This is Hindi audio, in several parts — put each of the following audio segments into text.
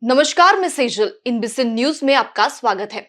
नमस्कार, मैं सेजल। इनबिसिन न्यूज में आपका स्वागत है।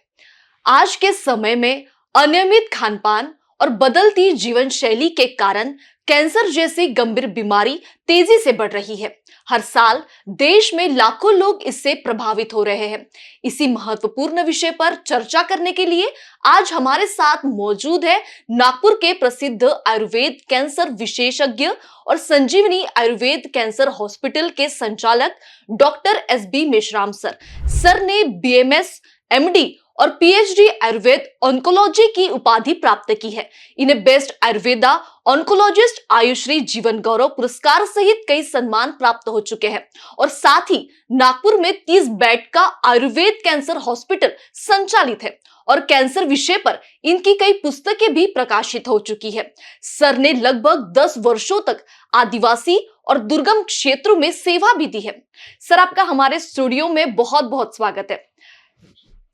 आज के समय में अनियमित खानपान और बदलती जीवन शैली के कारण कैंसर जैसी गंभीर बीमारी तेजी से बढ़ रही है। हर साल देश में लाखों लोग इससे प्रभावित हो रहे हैं। इसी महत्वपूर्ण विषय पर चर्चा करने के लिए आज हमारे साथ मौजूद है नागपुर के प्रसिद्ध आयुर्वेद कैंसर विशेषज्ञ और संजीवनी आयुर्वेद कैंसर हॉस्पिटल के संचालक doctor S B Meshram sir. Sir ने बीएमएस, एमडी और पीएचडी आयुर्वेद ऑन्कोलॉजी की उपाधि प्राप्त की है। इन्हें बेस्ट आयुर्वेदा ऑन्कोलॉजिस्ट आयुश्री जीवन गौरव पुरस्कार सहित कई सम्मान प्राप्त हो चुके हैं और साथ ही नागपुर में 30 बेड का आयुर्वेद कैंसर हॉस्पिटल संचालित है और कैंसर विषय पर इनकी कई पुस्तकें भी प्रकाशित हो चुकी है। सर ने लगभग 10 वर्षों तक आदिवासी और दुर्गम क्षेत्रों में सेवा भी दी है। सर, आपका हमारे स्टूडियो में बहुत बहुत स्वागत है।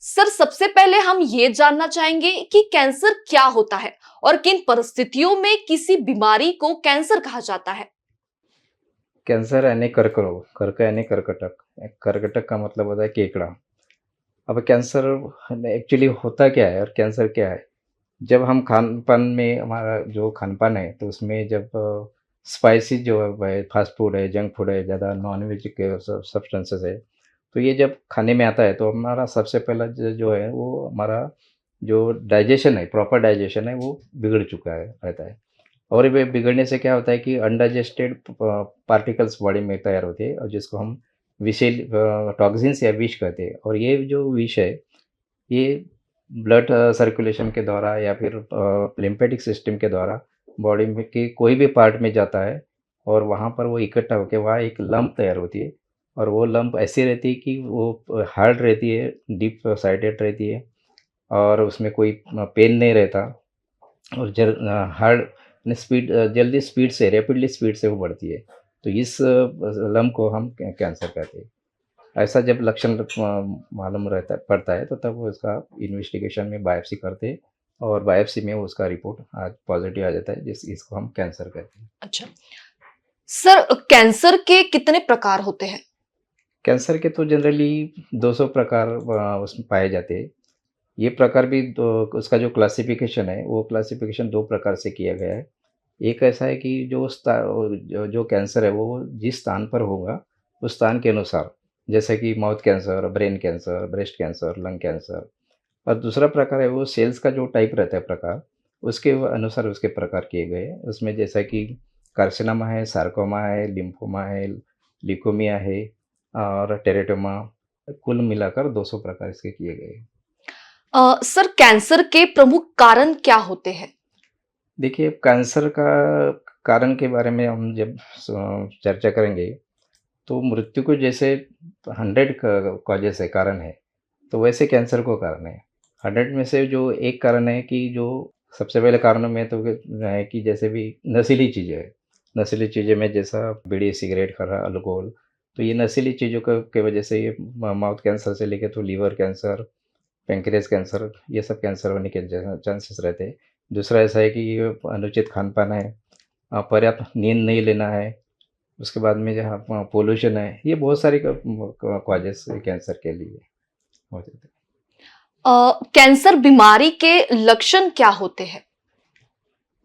सर, सबसे पहले हम ये जानना चाहेंगे कि कैंसर क्या होता है और किन परिस्थितियों में किसी बीमारी को कैंसर कहा जाता है। कैंसर यानी कर्करोग, कर्क यानी कर्कटक, कर्कटक का मतलब होता है केकड़ा। अब कैंसर एक्चुअली होता क्या है और कैंसर क्या है? जब हम खान-पान में हमारा जो खान-पान है तो उसमें जब स्पाइसी जो है फास्ट फूड है, जंक फूड है, ज़्यादा नॉन-वेज के सब्सटेंसेस है, तो ये जब खाने में आता है तो हमारा सबसे पहला जो है वो हमारा जो डाइजेशन है, प्रॉपर डाइजेशन है वो बिगड़ चुका है रहता है। और ये बिगड़ने से क्या होता है कि अनडाइजेस्टेड पार्टिकल्स बॉडी में तैयार होते हैं और जिसको हम विषैल टॉक्सिन्स या विष कहते हैं। और ये जो विष है ये ब्लड सर्कुलेशन के द्वारा या फिर लिम्फेटिक सिस्टम के द्वारा बॉडी में के कोई भी पार्ट में जाता है और वहाँ पर वो इकट्ठा होकर वहाँ एक लंप तैयार होती है। और वो लंप ऐसी रहती है कि वो हार्ड रहती है, डीप साइडेड रहती है और उसमें कोई पेन नहीं रहता। और हार्ड स्पीड जल्दी स्पीड से रैपिडली स्पीड से वो बढ़ती है। तो इस लम्प को हम कैंसर कहते हैं। ऐसा जब लक्षण मालूम रहता पड़ता है तो तब वो इसका इन्वेस्टिगेशन में बायोप्सी करते हैं और बायोप्सी में वो उसका रिपोर्ट आज पॉजिटिव आ जाता है, जिस इसको हम कैंसर कहते हैं। अच्छा सर, कैंसर के कितने प्रकार होते हैं? कैंसर के तो जनरली 200 प्रकार उसमें पाए जाते हैं। ये प्रकार भी दो, उसका जो क्लासिफिकेशन है वो क्लासिफिकेशन 2 प्रकार से किया गया है। एक ऐसा है कि जो कैंसर है वो जिस स्थान पर होगा उस स्थान के अनुसार, जैसे कि mouth cancer, brain cancer, breast cancer, lung cancer. और दूसरा प्रकार है वो सेल्स का जो टाइप रहता है प्रकार, उसके अनुसार उसके प्रकार किए गए हैं। उसमें जैसा कि कार्सिनोमा है, सार्कोमा है, लिम्फोमा है, ल्यूकेमिया है और टेरेटोमा, कुल मिलाकर 200 प्रकार इसके किए गए हैं। सर, कैंसर के प्रमुख कारण क्या होते हैं? देखिए, कैंसर का कारण के बारे में हम जब चर्चा करेंगे, तो मृत्यु को जैसे 100 कॉजेज़ है, कारण है, तो वैसे कैंसर को कारण है। 100 में से जो एक कारण है कि जो सबसे पहले कारणों में तो है कि जैसे भी नशीली चीज़ें हैं। नशीली चीज़ें में जैसा बीड़ी, सिगरेट, खर्रा, अल्कोहल, तो ये नशीली चीज़ों के वजह से ये माउथ कैंसर से लेके तो लीवर कैंसर, पैंक्रियाज़ कैंसर, ये सब कैंसर होने के चांसेस रहते हैं। दूसरा ऐसा है कि ये अनुचित खान-पान है, पर्याप्त नींद नहीं लेना है, उसके बाद में जहाँ पॉल्यूशन है, ये बहुत सारी कॉजेज़ कैंसर के लिए हो जाते हैं। कैंसर बीमारी के लक्षण क्या होते हैं?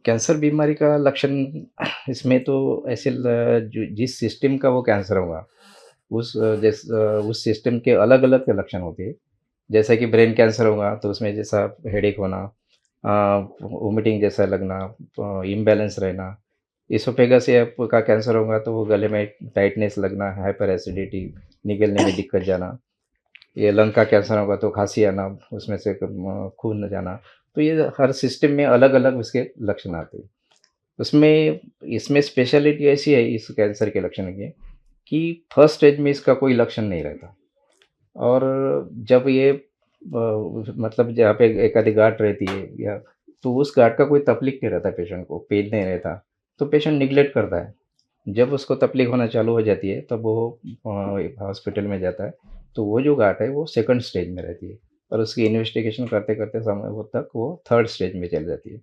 कैंसर बीमारी का लक्षण इसमें तो ऐसे जिस सिस्टम का वो कैंसर होगा उस सिस्टम के अलग-अलग लक्षण होते हैं। जैसे कि ब्रेन कैंसर होगा तो उसमें जैसा हेडेक होना, वोमिटिंग जैसा लगना, इम्बैलेंस रहना। इसोफेगस या का कैंसर होगा तो वो गले में टाइटनेस लगना, हाइपर एसिडिटी, निगलने में दिक्कत जाना। ये लंग का कैंसर होगा तो खाँसी आना, उसमें से खून न जाना। तो ये हर सिस्टम में अलग-अलग उसके लक्षण आते हैं। उसमें इसमें स्पेशलिटी ऐसी है इस कैंसर के लक्षण की कि फर्स्ट स्टेज में इसका कोई लक्षण नहीं रहता। और जब ये मतलब जहाँ पे एक आधी गाँठ रहती है या तो उस गाँठ का कोई तकलीफ नहीं रहता पेशेंट को, पेन नहीं रहता, तो पेशेंट निग्लेक्ट करता है। जब उसको तकलीफ होना चालू हो जाती है तब वो हॉस्पिटल में जाता है, तो वो जो गाँठ है वो सेकंड स्टेज में रहती है और उसकी इन्वेस्टिगेशन करते-करते समय वो तक वो थर्ड स्टेज में चली जाती है।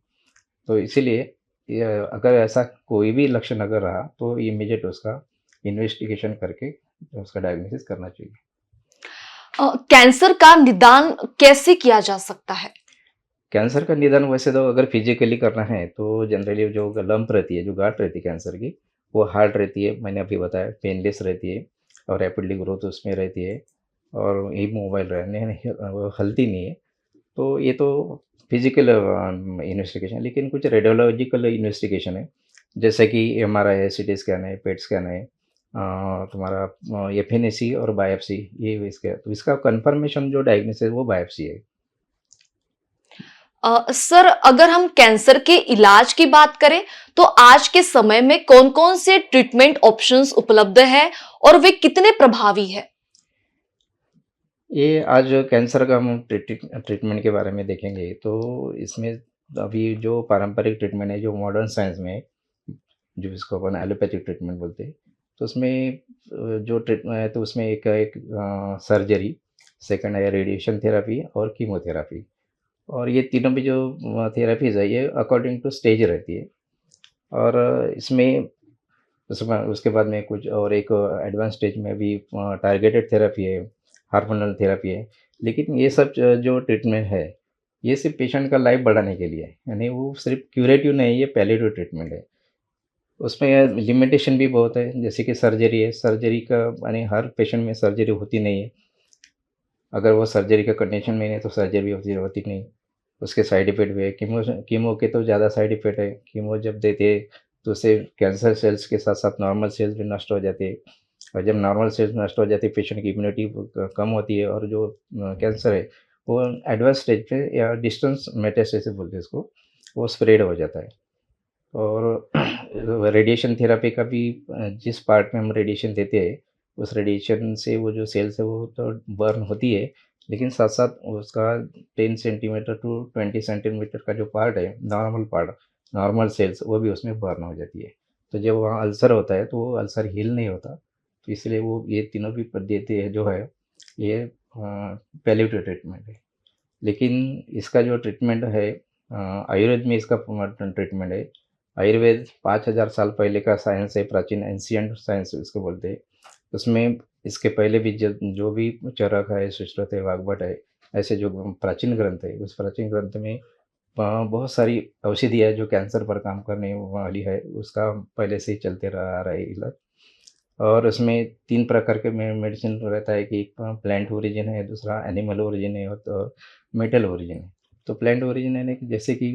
तो इसीलिए ये अगर ऐसा कोई भी लक्षण अगर रहा तो इमीडिएट उसका इन्वेस्टिगेशन करके उसका डायग्नोसिस करना चाहिए। कैंसर का निदान कैसे किया जा सकता है? कैंसर का निदान वैसे तो अगर फिजिकली करना है तो जनरली जो लंप रहती है, जो गांठ रहती है कैंसर की, वो हार्ड रहती है, मैंने अभी बताया पेनलेस रहती है और रैपिडली ग्रोथ उसमें रहती है और इमोबाइल रहने वो हलती नहीं है। तो ये तो फिजिकल इन्वेस्टिगेशन, लेकिन कुछ रेडियोलॉजिकल इन्वेस्टिगेशन है, जैसे कि एमआरआई है, सीटी स्कैन है, पेट स्कैन है, तुम्हारा एफएनएसी और बायोप्सी, ये इसका तो इसका कंफर्मेशन जो डायग्नोसिस है वो बायोप्सी है। सर, अगर हम कैंसर के इलाज की बात करें तो आज के समय में कौन-कौन से ट्रीटमेंट ऑप्शंस उपलब्ध है और वे कितने प्रभावी है? ये आज कैंसर का हम ट्रीटमेंट के बारे में देखेंगे तो इसमें अभी जो पारंपरिक ट्रीटमेंट है, जो मॉडर्न साइंस में, जो इसको अपन एलोपैथिक ट्रीटमेंट बोलते हैं, तो उसमें जो ट्रीटमेंट है तो उसमें एक एक सर्जरी, सेकंड है रेडिएशन थेरेपी और कीमोथेरेपी। और ये तीनों भी जो थेरेपीज़ है ये अकॉर्डिंग टू स्टेज रहती है। और इसमें उसमें उसके बाद में कुछ और एक एडवांस स्टेज में भी टारगेटेड थेरेपी है, हार्मोनल थेरेपी है। लेकिन ये सब जो ट्रीटमेंट है, ये सिर्फ़ पेशेंट का लाइफ़ बढ़ाने के लिए है, यानी वो सिर्फ़ क्यूरेटिव नहीं है, ये पैलिएटिव ट्रीटमेंट है। उसमें लिमिटेशन भी बहुत है, जैसे कि सर्जरी है, सर्जरी का यानी हर पेशेंट में सर्जरी होती नहीं है। अगर वो सर्जरी का कंडीशन में नहीं है तो सर्जरी होती होती नहीं। उसके साइड इफ़ेक्ट भी है, कीमो के तो ज़्यादा साइड इफ़ेक्ट है। कीमो जब देते हैं तो उससे कैंसर सेल्स के साथ-साथ नॉर्मल सेल्स भी नष्ट हो जाते हैं। और जब नॉर्मल सेल्स नष्ट हो जाती है, पेशेंट की इम्यूनिटी कम होती है और जो कैंसर है, वो एडवांस स्टेज पे या डिस्टेंस मेटास्टेसिस बोलते हैं इसको, वो स्प्रेड हो जाता है। और रेडिएशन थेरेपी का भी जिस पार्ट में हम रेडिएशन देते हैं, उस रेडिएशन से वो जो सेल्स है वो तो बर्न होती है, लेकिन साथ-साथ उसका 10 सेंटीमीटर टू 20 सेंटीमीटर का जो पार्ट है, नॉर्मल पार्ट, नॉर्मल सेल्स, वो भी उसमें बर्न हो जाती है। तो जब वहाँ अल्सर होता है, तो वो अल्सर हील नहीं होता, तो इसलिए वो ये तीनों भी पद्धति है जो है, ये पैलिएटिव ट्रीटमेंट है। लेकिन इसका जो ट्रीटमेंट है, आयुर्वेद में इसका ट्रीटमेंट है। आयुर्वेद 5000 साल पहले का साइंस है, प्राचीन एंशिएंट साइंस इसको बोलते हैं। उसमें इसके पहले भी जो भी चरक है, सुश्रुत है, वाग्भट है, ऐसे जो प्राचीन ग्रंथ है, उस प्राचीन ग्रंथ में बहुत सारी औषधि है जो कैंसर पर काम करने वाली है, उसका पहले से ही चलते रहा आ रहा है इलाज। और उसमें 3 प्रकार के मेडिसिन रहता है कि एक प्लांट ओरिजिन है, दूसरा एनिमल ओरिजिन है और तो मेटल ओरिजिन है। तो प्लांट ओरिजिन यानी कि जैसे कि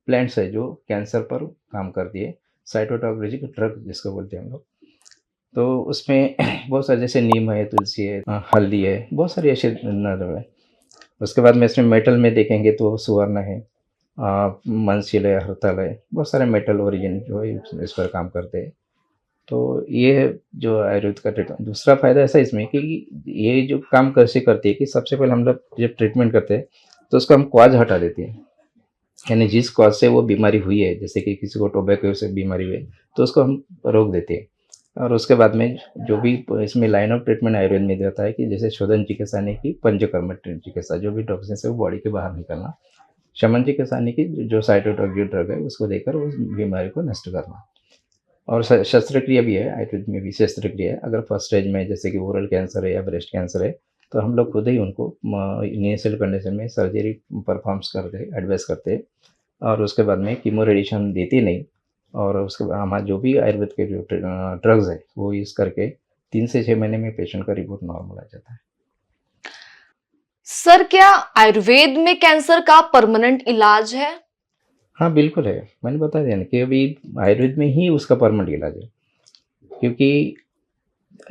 प्लांट्स है जो कैंसर पर काम करती है, साइटोटॉक्सिक ड्रग जिसको बोलते हैं हम लोग। तो उसमें बहुत सारे जैसे नीम है, तुलसी है, हल्दी है, बहुत सारी ऐसे है। उसके बाद में इसमें मेटल में देखेंगे तो सुवर्ण है, मनसील है, हरतल है, बहुत सारे मेटल ओरिजिन जो है इस पर काम करते हैं। तो ये है जो आयुर्वेद का ट्रीटमेंट। दूसरा फ़ायदा ऐसा है इसमें कि ये जो काम कैसे करती है कि सबसे पहले हम लोग जब ट्रीटमेंट करते हैं, तो उसको हम कॉज़ हटा देते हैं। यानी जिस कॉज़ से वो बीमारी हुई है, जैसे कि किसी को टोबैको से बीमारी हुई है, तो उसको हम रोक देते हैं। और उसके बाद में जो भी इसमें लाइन ऑफ ट्रीटमेंट आयुर्वेद में रहता है कि जैसे शोधन चिकित्सा यानी कि पंचकर्म चिकित्सा, जो भी टॉक्सिन्स है वो बॉडी के बाहर निकालना। शमन चिकित्सा यानी कि जो साइटोटॉक्सिक ड्रग है उसको देकर उस बीमारी को नष्ट करना। और शस्त्रक्रिया भी है, आयुर्वेद में भी शस्त्रक्रिया है। अगर फर्स्ट स्टेज में जैसे कि ओरल कैंसर है या ब्रेस्ट कैंसर है, तो हम लोग खुद ही उनको इनिशियल कंडीशन में सर्जरी परफॉर्म्स करते हैं, एडवाइस करते हैं। और उसके बाद में कीमो रेडिएशन देते नहीं। और उसके बाद हमारा जो भी आयुर्वेद के जो ड्रग्स है वो यूज़ करके 3 से 6 महीने में पेशेंट का रिपोर्ट नॉर्मल आ जाता है। सर, क्या आयुर्वेद में कैंसर का परमानेंट इलाज है? हाँ, बिल्कुल है। मैंने बता दिया ना कि अभी आयुर्वेद में ही उसका परमानेंट इलाज है। क्योंकि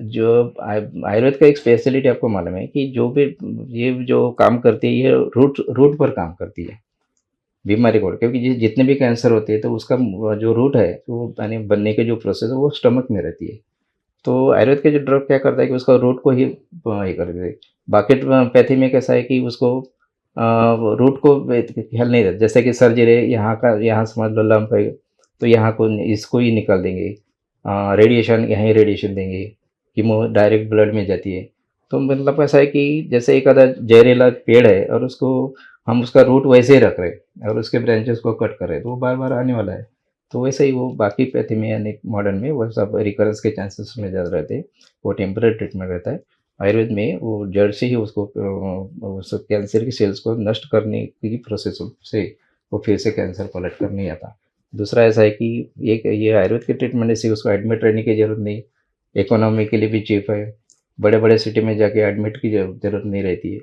जो आयुर्वेद का एक स्पेशलिटी आपको मालूम है कि जो भी ये जो काम करती है, ये रूट रूट पर काम करती है बीमारी को। क्योंकि जितने भी कैंसर होते हैं तो उसका जो रूट है वो यानी बनने के जो प्रोसेस है वो स्टमक में रहती है। तो आयुर्वेद के जो ड्रग क्या करता है कि उसका रूट को ही ये कर देते हैं। बाकी पैथी में कैसा है कि उसको रूट को ख्याल नहीं रहता। जैसे कि सर्जरी है, यहाँ का यहाँ समझ लो लंप है, तो यहाँ को इसको ही निकाल देंगे। रेडिएशन, यहाँ ही रेडिएशन देंगे। कीमो डायरेक्ट ब्लड में जाती है। तो मतलब ऐसा है कि जैसे एक आधा जहरीला पेड़ है और उसको हम उसका रूट वैसे ही रख रहे हैं और उसके ब्रांचेस को कट कर रहे हैं, तो वो बार-बार आने वाला है। तो वैसे ही वो बाकी पैथी में यानी मॉडर्न में वो सब रिकरेंस के चांसेस उसमें ज़्यादा रहते हैं। वो टेम्परेरी ट्रीटमेंट रहता है। आयुर्वेद में वो जड़ से ही उसको उस कैंसर की सेल्स को नष्ट करने की प्रोसेस से वो फिर से कैंसर पलट कर नहीं आता। दूसरा ऐसा है कि ये आयुर्वेद की ट्रीटमेंट ऐसी उसको एडमिट रहने की ज़रूरत नहीं, इकोनॉमी के लिए भी चीप है, बड़े-बड़े सिटी में जाके एडमिट की ज़रूरत नहीं रहती है।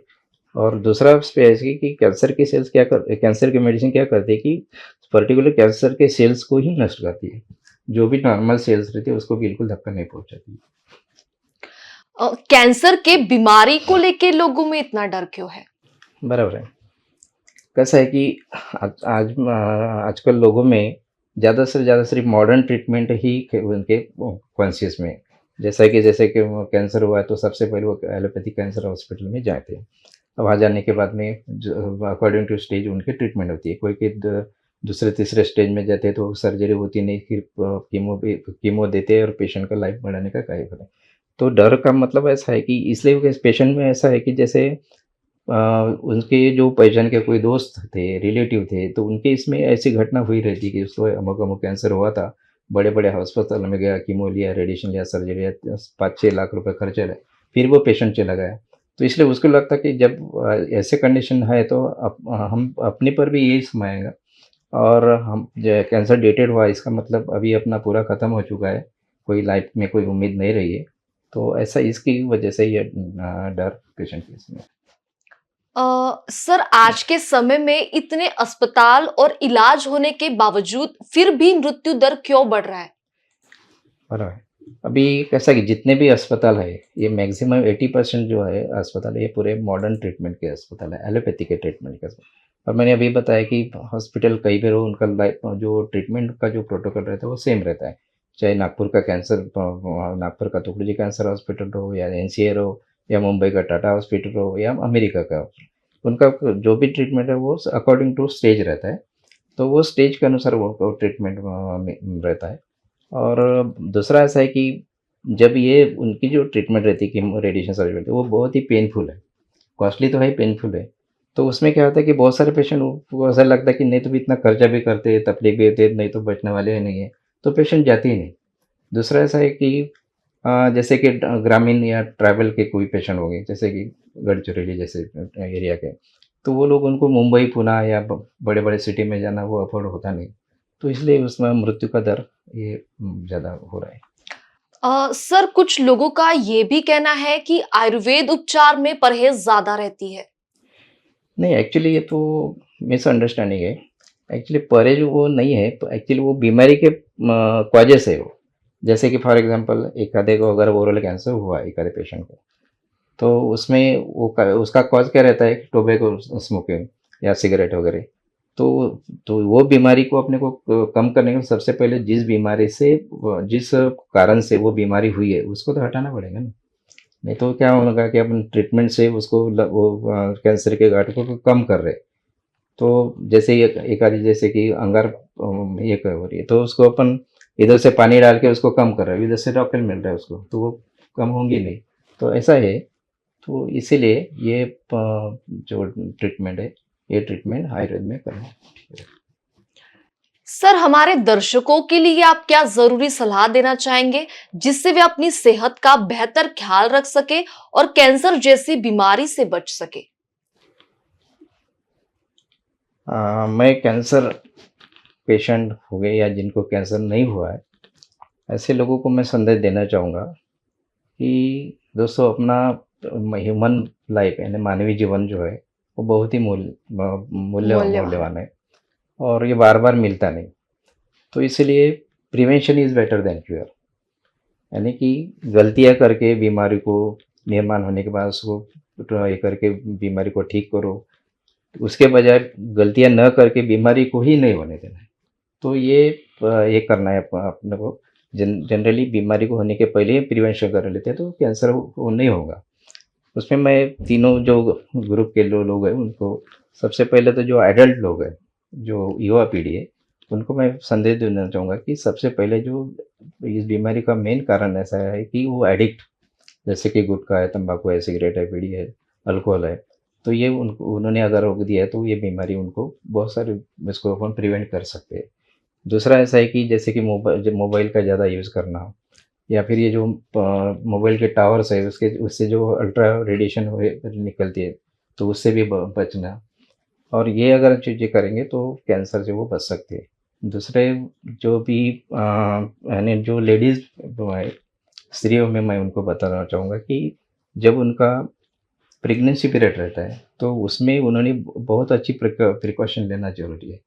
और दूसरा उसपे ऐसे ही कि कैंसर की मेडिसिन क्या करती है कि पर्टिकुलर कैंसर के सेल्स को ही नष्ट करती है। जो भी नॉर्मल सेल्स रहती है उसको बिल्कुल धक्का नहीं पहुँचाती। कैंसर के बीमारी को लेके लोगों में इतना डर क्यों है? बराबर है। कैसा है कि आजकल लोगों में ज़्यादा से ज़्यादा सिर्फ मॉडर्न ट्रीटमेंट ही उनके कॉन्शियस में है। जैसे कि वो कैंसर हुआ है तो सबसे पहले वो एलोपैथिक कैंसर हॉस्पिटल में जाते हैं। अब वहाँ जाने के बाद में अकॉर्डिंग टू स्टेज उनकी ट्रीटमेंट होती है। कोई के दूसरे तीसरे स्टेज में जाते हैं तो सर्जरी होती नहीं, फिर कीमो देते हैं और पेशेंट का लाइफ बढ़ाने का कार्य करें। तो डर का मतलब ऐसा है कि इसलिए पेशेंट में ऐसा है कि जैसे अ, उनके जो पहचान के कोई दोस्त थे, रिलेटिव थे, तो उनके इसमें ऐसी घटना हुई रहती कि उसको अमुक-अमुक कैंसर हुआ था। बड़े-बड़े अस्पताल में गया, कीमो लिया, रेडिएशन लिया, सर्जरी लिया, 5-6 लाख रुपए खर्चे रहे, फिर वो पेशेंट चला गया। तो इसलिए उसको लगता कि जब ऐसे कंडीशन है तो हम अपने पर भी यही समय आएगा और हम ज कैंसर डिटेक्ट हुआ इसका मतलब अभी अपना पूरा खत्म हो चुका है, कोई लाइफ में कोई उम्मीद नहीं रही है। तो ऐसा इसकी वजह से ये डर पेशेंट के इसमें। सर आज के समय में इतने अस्पताल और इलाज होने के बावजूद फिर भी मृत्यु दर क्यों बढ़ रहा है? बराबर। अभी कैसा है कि जितने भी अस्पताल है, ये मैक्सिमम 80% जो है अस्पताल, ये पूरे मॉडर्न ट्रीटमेंट के अस्पताल है, एलोपैथी के ट्रीटमेंट के अस्पताल। और मैंने अभी बताया कि हॉस्पिटल कहीं भी रहो, उनका लाइफ जो ट्रीटमेंट का जो प्रोटोकॉल रहता है, वो सेम रहता है। चाहे नागपुर का तुकडोजी कैंसर हॉस्पिटल हो या एनसीआर हो या मुंबई का टाटा हॉस्पिटल हो या अमेरिका का हो। उनका जो भी ट्रीटमेंट है, वो अकॉर्डिंग टू स्टेज रहता है। तो वो स्टेज के अनुसार वो ट्रीटमेंट रहता है। और दूसरा ऐसा है कि जब ये उनकी जो ट्रीटमेंट रहती है कीमो रेडिएशन सर्जरी वो बहुत ही पेनफुल है, कॉस्टली तो है ही, पेनफुल है। तो उसमें क्या होता है कि बहुत सारे पेशेंट को ऐसा लगता है कि नहीं तो भी इतना खर्चा भी करते, तकलीफ भी होती है, नहीं तो बचने वाले ही नहीं है, तो पेशेंट जाते ही नहीं। दूसरा ऐसा है कि जैसे कि ग्रामीण या ट्राइबल के कोई पेशेंट हो गए, जैसे कि गढ़चिरौली जैसे एरिया के, तो वो लोग उनको मुंबई, पुणे या बड़े-बड़े सिटी में जाना वो अफ़ोर्ड होता नहीं। तो इसलिए उसमें मृत्यु का दर ये ज़्यादा हो रहा है। सर कुछ लोगों का ये भी कहना है कि आयुर्वेद उपचार में परहेज ज्यादा रहती है। नहीं, एक्चुअली ये तो मिसअंडरस्टैंडिंग है। एक्चुअली परहेज वो नहीं है, तो एक्चुअली वो बीमारी के कॉजेज़ है वो। जैसे कि फॉर एग्ज़ाम्पल एखादे को अगर ओरल कैंसर हुआ है एखादे पेशेंट को, तो उसमें उसका कॉज़ क्या रहता है? टोबैको स्मोकिंग या सिगरेट वगैरह। तो वो बीमारी को अपने को कम करने के सबसे पहले जिस कारण से वो बीमारी हुई है, उसको तो हटाना पड़ेगा ना। नहीं तो क्या होगा कि अपन ट्रीटमेंट से उसको कैंसर के घाट को कम कर रहे हैं। तो जैसे एक आदि जैसे कि अंगार ये हो रही है, तो उसको अपन इधर से पानी डाल के उसको कम कर रहे हैं, इधर से रॉकेल मिल रहा है उसको, तो वो कम होंगी नहीं। तो ऐसा है, तो इसीलिए ये जो ट्रीटमेंट है, ये ट्रीटमेंट आयुर्वेद में करना है। सर हमारे दर्शकों के लिए आप क्या जरूरी सलाह देना चाहेंगे जिससे वे अपनी सेहत का बेहतर ख्याल रख सके और कैंसर जैसी बीमारी से बच सके? मैं कैंसर पेशेंट हो गए या जिनको कैंसर नहीं हुआ है, ऐसे लोगों को मैं संदेश देना चाहूँगा कि दोस्तों अपना ह्यूमन लाइफ यानी मानवीय जीवन जो है, वो बहुत ही मूल्यवान। मूल्यवान है और ये बार-बार मिलता नहीं। तो इसीलिए prevention is better than cure. यानी कि गलतियाँ करके बीमारी को निर्माण होने के बाद उसको ये करके बीमारी को ठीक करो, उसके बजाय गलतियाँ न करके बीमारी को ही नहीं होने देना है। तो ये करना है अपने को। जनरली बीमारी को होने के पहले ही प्रिवेंशन कर लेते हैं तो कैंसर वो नहीं होगा। उसमें मैं तीनों जो ग्रुप के लोग हैं उनको, सबसे पहले तो जो एडल्ट लोग हैं, जो युवा पीढ़ी है, उनको मैं संदेश देना चाहूँगा कि सबसे पहले जो इस बीमारी का मेन कारण ऐसा है कि वो एडिक्ट, जैसे कि गुटखा है, तंबाकू है, सिगरेट है, बीड़ी है, अल्कोहल है, तो ये उन्होंने अगर रोक दिया है तो ये बीमारी उनको बहुत सारे इसको अपन प्रिवेंट कर सकते हैं। दूसरा ऐसा है कि जैसे कि मोबाइल का ज़्यादा यूज़ करना या फिर ये जो मोबाइल के टावर्स है उससे जो अल्ट्रा रेडिएशन निकलती है, तो उससे भी बचना। और ये अगर चीज़ें करेंगे तो कैंसर से वो बच सकते हैं। दूसरे जो भी यानी जो लेडीज़ है, स्त्रियों में मैं उनको बताना चाहूँगा कि जब उनका प्रेगनेंसी पीरियड रहता है, तो उसमें उन्होंने बहुत अच्छी प्रिकॉशन लेना ज़रूरी है।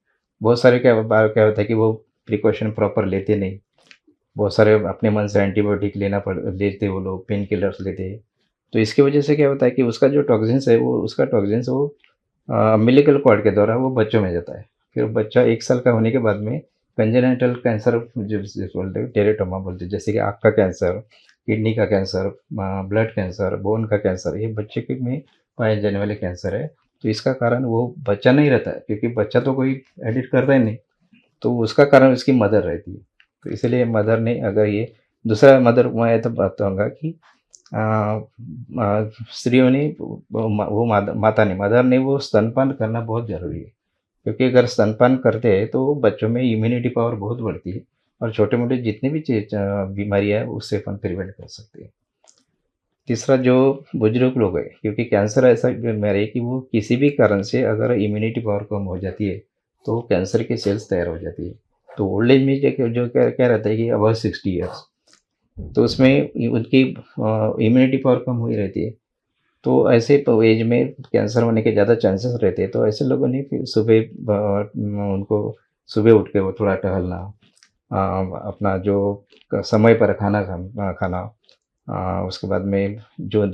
बहुत सारे क्या बार क्या होता है कि वो प्रिकॉशन प्रॉपर लेते नहीं। बहुत सारे अपने मन से एंटीबायोटिक लेते वो लोग, पेन किलर्स लेते हैं। तो इसकी वजह से क्या होता है कि उसका जो टॉक्सिन्स है उसका टॉक्सिन्स वो अम्बिलिकल कॉर्ड के द्वारा वो बच्चों में जाता है। फिर बच्चा 1 साल का होने के बाद में कंजेनिटल कैंसर जिसे बोलते हैं, टेरेटोमा बोलते हैं, जैसे कि आँख का कैंसर, किडनी का कैंसर, ब्लड कैंसर, बोन का कैंसर, ये बच्चे के में पाए जाने वाले कैंसर है। तो इसका कारण वो बच्चा नहीं रहता है, क्योंकि बच्चा तो कोई एडिट करता ही नहीं, तो उसका कारण उसकी मदर रहती है। तो इसीलिए मदर ने अगर ये दूसरा मदर मैं तो बताऊँगा कि अ स्त्रियों ने वो माता ने मदर ने वो स्तनपान करना बहुत ज़रूरी है। क्योंकि अगर स्तनपान करते हैं तो बच्चों में इम्यूनिटी पावर बहुत बढ़ती है और छोटे-मोटे जितनी भी बीमारियाँ हैं उससे अपन प्रिवेंट कर सकते हैं। तीसरा जो बुजुर्ग लोग हैं, क्योंकि कैंसर ऐसा बीमारी है कि वो किसी भी कारण से अगर इम्यूनिटी पावर कम हो जाती है, तो कैंसर की सेल्स तैयार हो जाती है। तो ओल्ड एज में जो क्या क्या रहता है कि अबव 60 इयर्स, तो उसमें उनकी इम्यूनिटी पावर कम हुई रहती है। तो ऐसे एज में कैंसर होने के ज़्यादा चांसेस रहते हैं। तो ऐसे लोगों ने फिर सुबह उनको सुबह उठ के वो थोड़ा टहलना, अपना जो समय पर खाना, उसके बाद में जो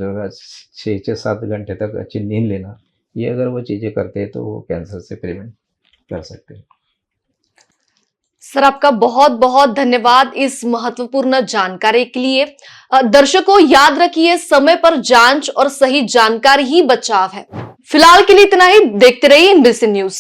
6 से 7 घंटे तक अच्छी नींद लेना, ये अगर वो चीज़ें करते हैं तो वो कैंसर से प्रिवेंट कर सकते हैं। सर, आपका बहुत बहुत धन्यवाद इस महत्वपूर्ण जानकारी के लिए। दर्शकों, याद रखिए, समय पर जांच और सही जानकारी ही बचाव है। फिलहाल के लिए इतना ही। देखते रहिए एनबीसी न्यूज।